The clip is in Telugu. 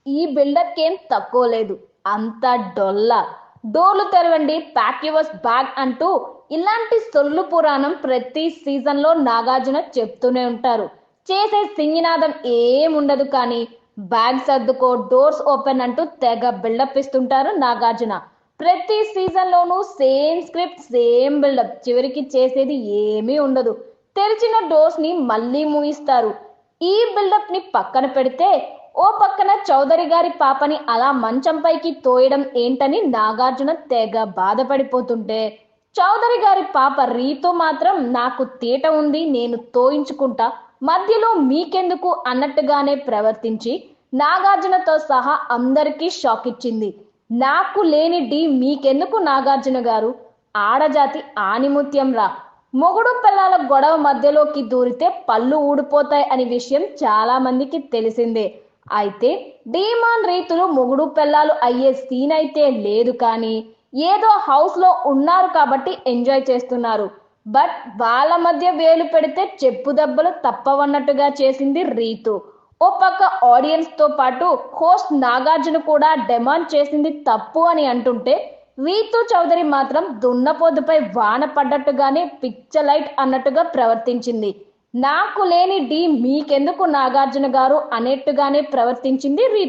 ఈ బిల్డప్ ఏం తక్కువ లేదు. అంతా డొల్ల. డోర్లు తెరవండి, ప్యాక్ యువర్స్ బ్యాగ్ అంటూ ఇలాంటి సొల్లు పురాణం ప్రతి సీజన్లో నాగార్జున చెప్తూనే ఉంటారు. చేసే సింగినాదం ఏముండదు కానీ బ్యాగ్ సర్దుకో, డోర్స్ ఓపెన్ అంటూ తెగ బిల్డప్ ఇస్తుంటారు నాగార్జున. ప్రతి సీజన్లోనూ సేమ్ స్క్రిప్ట్, సేమ్ బిల్డప్. చివరికి చేసేది ఏమీ ఉండదు. తెరిచిన డోర్స్ ని మళ్ళీ మూయిస్తారు. ఈ బిల్డప్ ని పక్కన పెడితే ఓ పక్కన చౌదరి గారి పాపని అలా మంచం పైకి తోయడం ఏంటని నాగార్జున తెగ బాధపడిపోతుంటే, చౌదరి గారి పాప రీతు మాత్రం నాకు తీట ఉంది, నేను తోయించుకుంటా, మధ్యలో మీకెందుకు అన్నట్టుగానే ప్రవర్తించి నాగార్జునతో సహా అందరికీ షాక్ ఇచ్చింది. నాకు లేని డి మీకెందుకు నాగార్జున గారు? ఆడజాతి ఆణిముత్యం రా. మొగుడు పిల్లల గొడవ మధ్యలోకి దూరితే పళ్ళు ఊడిపోతాయి అనే విషయం చాలా మందికి తెలిసిందే. అయితే డీమాన్ రీతులు మొగుడు పెళ్ళాలు అయ్యే సీన్ అయితే లేదు కానీ ఏదో హౌస్ లో ఉన్నారు కాబట్టి ఎంజాయ్ చేస్తున్నారు. బట్ వాళ్ళ మధ్య వేలు పెడితే చెప్పు దెబ్బలు తప్పవన్నట్టుగా చేసింది రీతు. ఓ పక్క ఆడియన్స్ తో పాటు హోస్ట్ నాగార్జున కూడా డిమాండ్ చేసింది తప్పు అని అంటుంటే, రీతు చౌదరి మాత్రం దున్నపోతుపై వాన పడ్డట్టుగానే పిచ్చలైట్ అన్నట్టుగా ప్రవర్తించింది. నాకు లేని డి మీకెందుకు నాగార్జున గారు అనేట్టుగానే ప్రవర్తించింది రీతు.